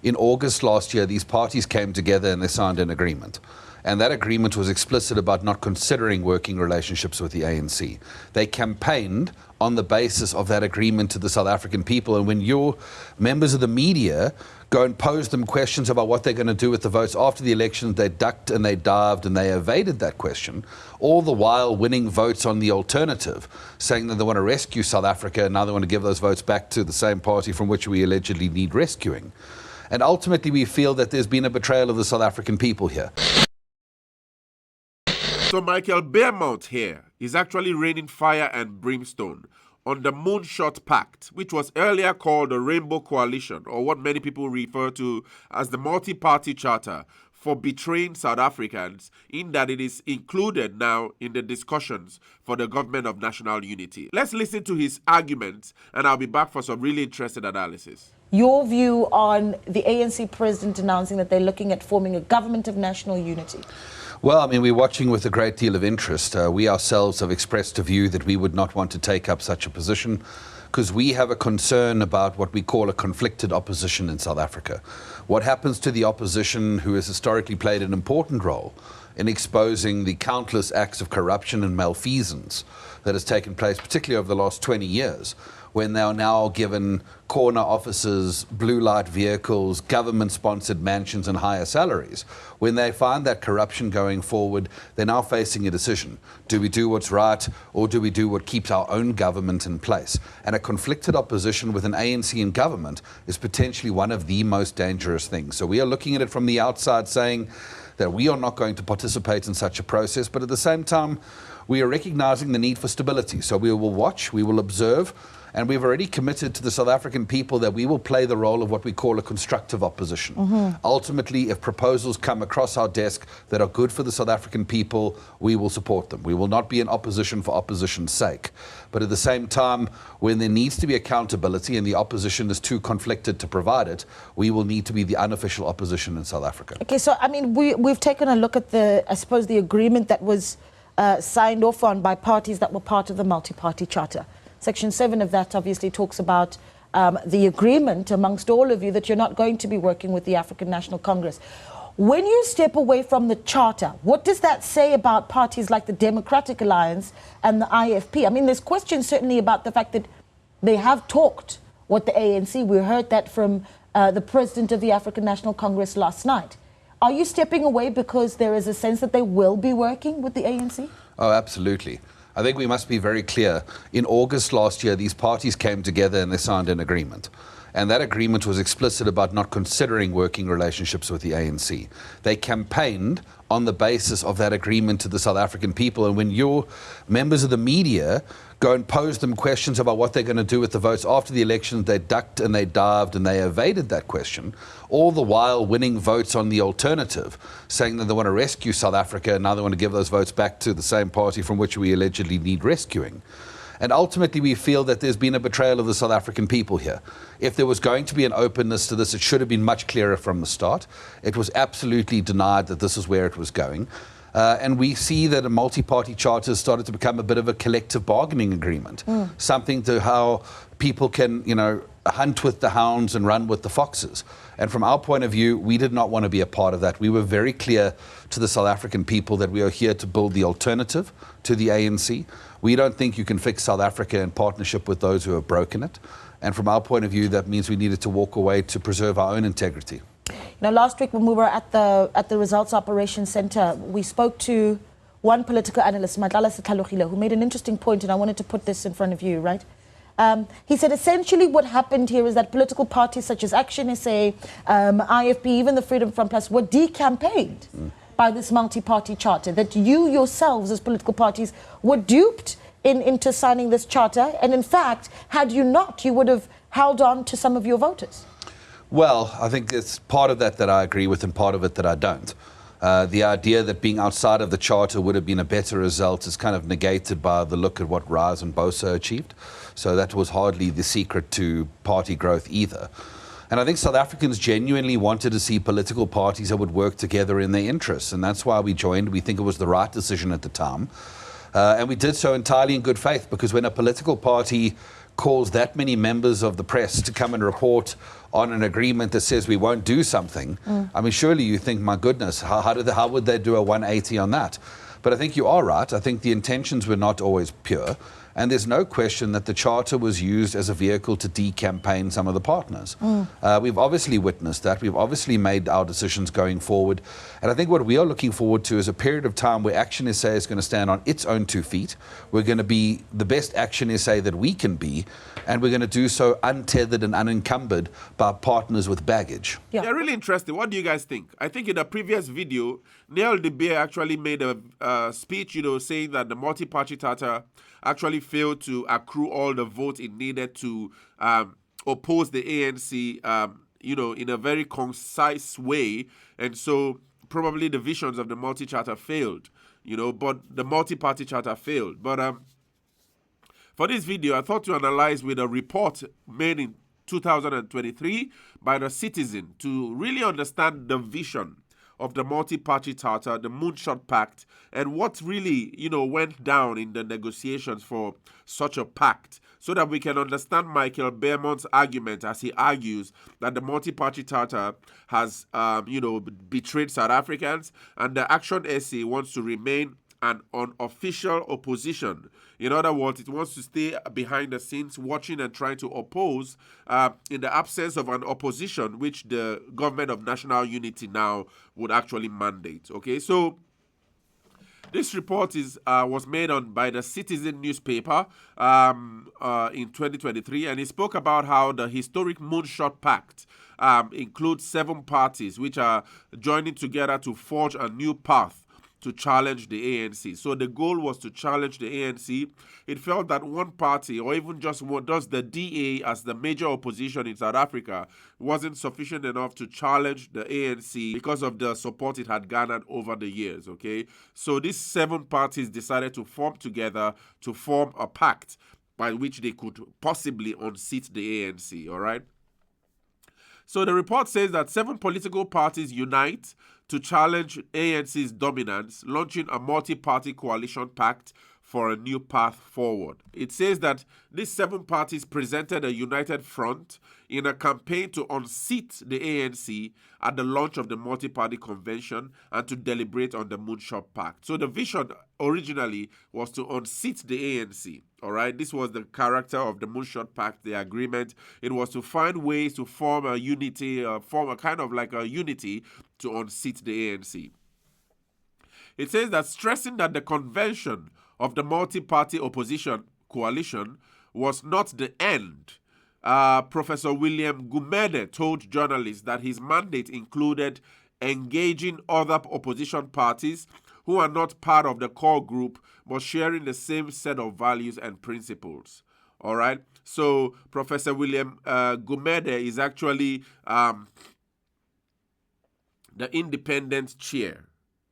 In August last year, these parties came together and they signed an agreement. And that agreement was explicit about not considering working relationships with the ANC. They campaigned on the basis of that agreement to the South African people. And when your members of the media go and pose them questions about what they're going to do with the votes after the election, they ducked and they dived and they evaded that question, all the while winning votes on the alternative, saying that they want to rescue South Africa and now they want to give those votes back to the same party from which we allegedly need rescuing. And ultimately, we feel that there's been a betrayal of the South African people here. So Michael Beaumont here is actually raining fire and brimstone on the MOONSHOT PACT, which was earlier called the Rainbow Coalition, or what many people refer to as the Multiparty Charter, for betraying South Africans, in that it is included now in the discussions for the government of national unity. Let's listen to his arguments, and I'll be back for some really interesting analysis. Your view on the ANC president announcing that they're looking at forming a government of national unity? Well, I mean, we're watching with a great deal of interest. We ourselves have expressed a view that we would not want to take up such a position because we have a concern about what we call a conflicted opposition in South Africa. What happens to the opposition who has historically played an important role in exposing the countless acts of corruption and malfeasance that has taken place, particularly over the last 20 years, when they are now given corner offices, blue light vehicles, government-sponsored mansions and higher salaries. When they find that corruption going forward, they're now facing a decision. Do we do what's right, or do we do what keeps our own government in place? And a conflicted opposition with an ANC in government is potentially one of the most dangerous things. So we are looking at it from the outside saying that we are not going to participate in such a process, but at the same time, we are recognizing the need for stability. So we will watch, we will observe, and we've already committed to the South African people that we will play the role of what we call a constructive opposition. Ultimately, if proposals come across our desk that are good for the South African people, we will support them. We will not be in opposition for opposition's sake. But at the same time, when there needs to be accountability and the opposition is too conflicted to provide it, we will need to be the unofficial opposition in South Africa. Okay, so I mean, we've taken a look at I suppose, the agreement that was signed off on by parties that were part of the Multiparty Charter. Section 7 of that obviously talks about the agreement amongst all of you that you're not going to be working with the African National Congress. When you step away from the Charter, what does that say about parties like the Democratic Alliance and the IFP? I mean, there's questions certainly about the fact that they have talked with the ANC. We heard that from the president of the African National Congress last night. Are you stepping away because there is a sense that they will be working with the ANC? Oh, absolutely. I think we must be very clear. In August last year, these parties came together and they signed an agreement. And that agreement was explicit about not considering working relationships with the ANC. They campaigned on the basis of that agreement to the South African people. And when your members of the media go and pose them questions about what they're going to do with the votes after the election, they ducked and they dived and they evaded that question, all the while winning votes on the alternative, saying that they want to rescue South Africa and now they want to give those votes back to the same party from which we allegedly need rescuing. And ultimately, we feel that there's been a betrayal of the South African people here. If there was going to be an openness to this, it should have been much clearer from the start. It was absolutely denied that this is where it was going. And we see that a multi-party charter has started to become a bit of a collective bargaining agreement, something to how people can, hunt with the hounds and run with the foxes. And from our point of view, we did not want to be a part of that. We were very clear to the South African people that we are here to build the alternative to the ANC. We don't think you can fix South Africa in partnership with those who have broken it. And from our point of view, that means we needed to walk away to preserve our own integrity. Last week when we were at the Results Operations Center, we spoke to one political analyst, Madlala Sethalogile, who made an interesting point, and I wanted to put this in front of you, right? He said essentially what happened here is that political parties such as ActionSA, IFP, even the Freedom Front Plus were decampaigned by this multi-party charter, that you yourselves as political parties were duped into signing this charter, and in fact, had you not, you would have held on to some of your voters. Well, I think it's part of that I agree with and part of it that I don't. The idea that being outside of the charter would have been a better result is kind of negated by the look at what Rise and Bosa achieved. So that was hardly the secret to party growth either. And I think South Africans genuinely wanted to see political parties that would work together in their interests. And that's why we joined. We think it was the right decision at the time. And we did so entirely in good faith, because when a political party calls that many members of the press to come and report on an agreement that says we won't do something, I mean, surely you think, my goodness, how would they do a 180 on that? But I think you are right. I think the intentions were not always pure. And there's no question that the Charter was used as a vehicle to decampaign some of the partners. We've obviously witnessed that. We've obviously made our decisions going forward. And I think what we are looking forward to is a period of time where ActionSA is going to stand on its own 2 feet. We're going to be the best ActionSA that we can be. And we're going to do so untethered and unencumbered by partners with baggage. Yeah, really interesting. What do you guys think? I think in a previous video, Neil De Beer actually made a speech, saying that the multi-party charter actually failed to accrue all the votes it needed to oppose the ANC, in a very concise way. And so probably the visions of the multi-charter failed, but the multi-party charter failed. But for this video, I thought to analyze with a report made in 2023 by the Citizen to really understand the vision of the multi-party charter, the MOONSHOT Pact, and what really, went down in the negotiations for such a pact, so that we can understand Michael Beaumont's argument as he argues that the multi-party charter has, betrayed South Africans, and the ActionSA wants to remain an unofficial opposition. In other words, it wants to stay behind the scenes watching and trying to oppose in the absence of an opposition, which the government of national unity now would actually mandate. Okay, so this report was made by the Citizen newspaper in 2023, and it spoke about how the historic MOONSHOT Pact includes 7 parties which are joining together to forge a new path to challenge the ANC. So the goal was to challenge the ANC. It felt that one party, or even just the DA as the major opposition in South Africa, wasn't sufficient enough to challenge the ANC because of the support it had garnered over the years, okay? So these 7 parties decided to form together to form a pact by which they could possibly unseat the ANC, all right? So the report says that 7 political parties unite to challenge ANC's dominance, launching a multi-party coalition pact for a new path forward. It says that these 7 parties presented a united front in a campaign to unseat the ANC at the launch of the multi-party convention and to deliberate on the MOONSHOT Pact. So the vision originally was to unseat the ANC. All right, this was the character of the MOONSHOT Pact, the agreement. It was to find ways to form a unity, form a kind of like a unity to unseat the ANC. It says that stressing that the convention of the multi-party opposition coalition was not the end. Professor William Gumede told journalists that his mandate included engaging other opposition parties who are not part of the core group but sharing the same set of values and principles. All right. So Professor William Gumede is actually the independent chair.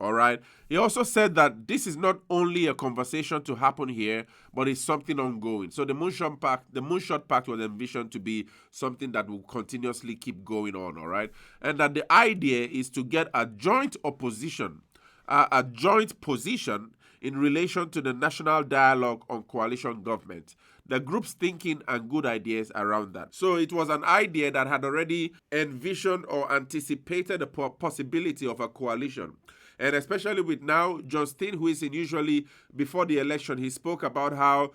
All right. He also said that this is not only a conversation to happen here, but it's something ongoing. So the MOONSHOT Pact was envisioned to be something that will continuously keep going on. All right. And that the idea is to get a joint opposition, a joint position in relation to the National Dialogue on Coalition Government, the group's thinking and good ideas around that. So it was an idea that had already envisioned or anticipated the possibility of a coalition. And especially with now John Steen, who is in usually before the election, he spoke about how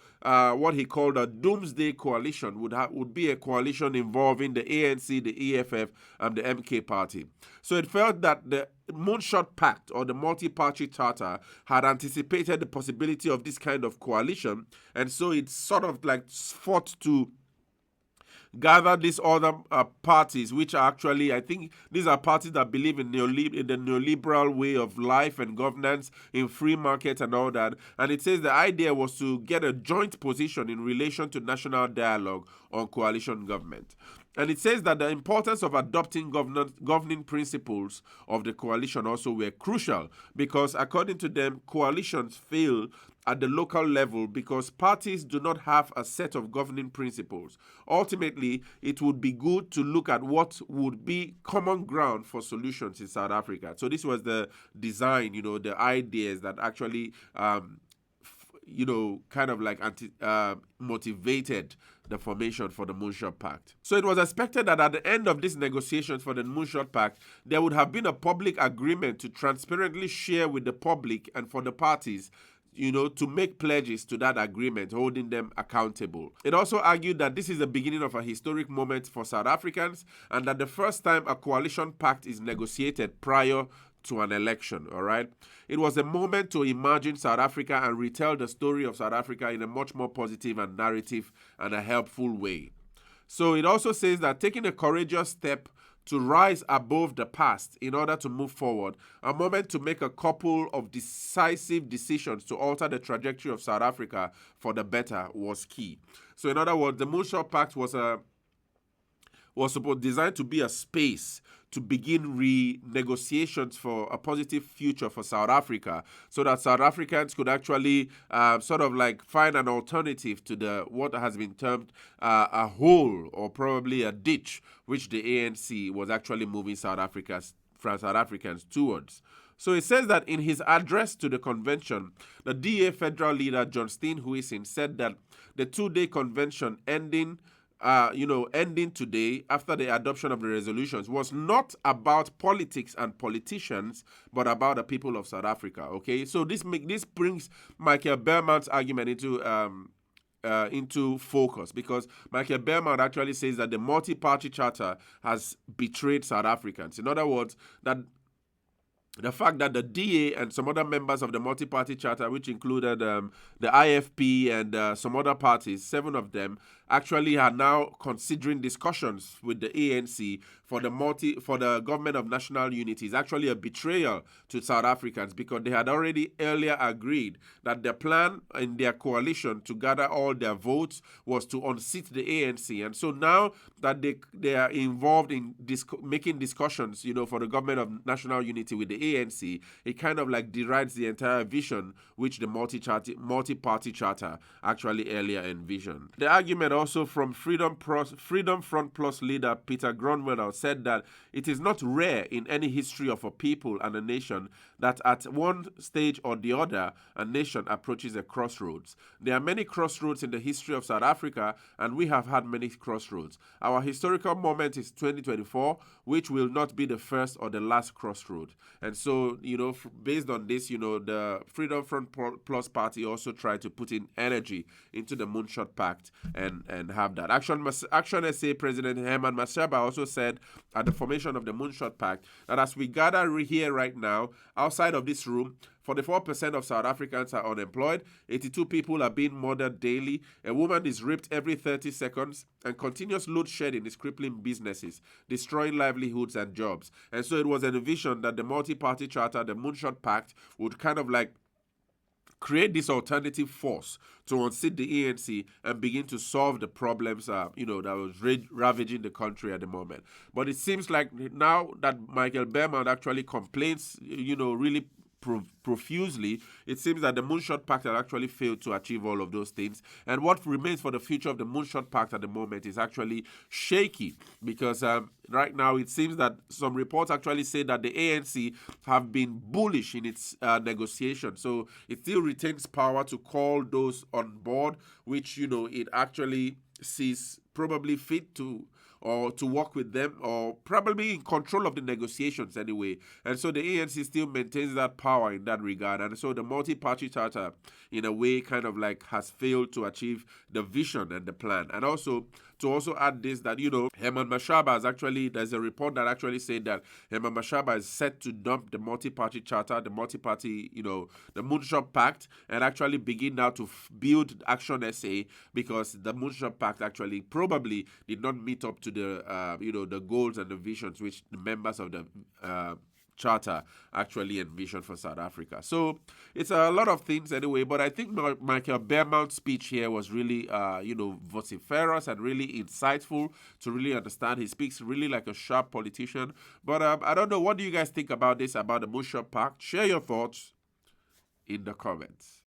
what he called a doomsday coalition would be a coalition involving the ANC, the EFF, and the MK party. So it felt that the MOONSHOT Pact or the multi-party charter had anticipated the possibility of this kind of coalition, and so it sort of like fought to gather these other parties, which are actually, I think, these are parties that believe in the neoliberal way of life and governance, in free market and all that. And it says the idea was to get a joint position in relation to national dialogue on coalition government. And it says that the importance of adopting governing principles of the coalition also were crucial because, according to them, coalitions fail at the local level because parties do not have a set of governing principles. Ultimately, it would be good to look at what would be common ground for solutions in South Africa. So this was the design, the ideas that actually kind of like motivated the formation for the Moonshot Pact. So it was expected that at the end of these negotiations for the Moonshot Pact, there would have been a public agreement to transparently share with the public and for the parties to make pledges to that agreement, holding them accountable. It also argued that this is the beginning of a historic moment for South Africans and that the first time a coalition pact is negotiated prior to an election, all right? It was a moment to imagine South Africa and retell the story of South Africa in a much more positive and narrative and a helpful way. So it also says that taking a courageous step to rise above the past in order to move forward, a moment to make a couple of decisive decisions to alter the trajectory of South Africa for the better was key. So in other words, the Moonshot Pact was designed to be a space to begin renegotiations for a positive future for South Africa, so that South Africans could actually sort of like find an alternative to what has been termed a hole or probably a ditch, which the ANC was actually moving South Africans towards. So it says that in his address to the convention, the DA federal leader John Steenhuisen said that the two-day convention ending today after the adoption of the resolutions was not about politics and politicians, but about the people of South Africa. Okay, so this brings Michael Beaumont's argument into focus, because Michael Beaumont actually says that the multi-party charter has betrayed South Africans. In other words, that the fact that the DA and some other members of the multi-party charter, which included the IFP and some other parties, 7 of them, actually are now considering discussions with the ANC for the government of national unity, is actually a betrayal to South Africans, because they had already earlier agreed that the plan in their coalition to gather all their votes was to unseat the ANC. And so now that they are involved in making discussions, for the government of national unity with the ANC, it kind of like derides the entire vision which the multi-party charter actually earlier envisioned. The argument also from Freedom Front Plus leader Peter Grunwald said that it is not rare in any history of a people and a nation that at one stage or the other, a nation approaches a crossroads. There are many crossroads in the history of South Africa, and we have had many crossroads. Our historical moment is 2024, which will not be the first or the last crossroad. And so, based on this, the Freedom Front Plus party also tried to put in energy into the Moonshot Pact and have that. ActionSA President Herman Mashaba also said at the formation of the Moonshot Pact that as we gather here right now, outside of this room, 44% of South Africans are unemployed, 82 people are being murdered daily, a woman is raped every 30 seconds, and continuous load shedding is crippling businesses, destroying livelihoods and jobs. And so it was envisioned that the multi-party charter, the Moonshot Pact, would kind of like create this alternative force to unseat the ANC and begin to solve the problems, that was ravaging the country at the moment. But it seems like now that Michael Beaumont actually complains, really profusely, it seems that the Moonshot Pact had actually failed to achieve all of those things. And what remains for the future of the Moonshot Pact at the moment is actually shaky, because right now it seems that some reports actually say that the ANC have been bullish in its negotiation. So it still retains power to call those on board, which, it actually sees probably fit to work with them, or probably in control of the negotiations anyway. And so the ANC still maintains that power in that regard. And so the multi-party charter, in a way, kind of like has failed to achieve the vision and the plan. And also, to also add this, that, Herman Mashaba there's a report that actually said that Herman Mashaba is set to dump the multi-party charter, the multi-party, the Moonshot Pact, and actually begin now to build ActionSA, because the Moonshot Pact actually probably did not meet up to the goals and the visions which the members of the charter actually envisioned for South Africa. So it's a lot of things anyway, but I think Michael Beaumont's speech here was really, vociferous and really insightful to really understand. He speaks really like a sharp politician. But I don't know, what do you guys think about this, about the Moonshot Pact? Share your thoughts in the comments.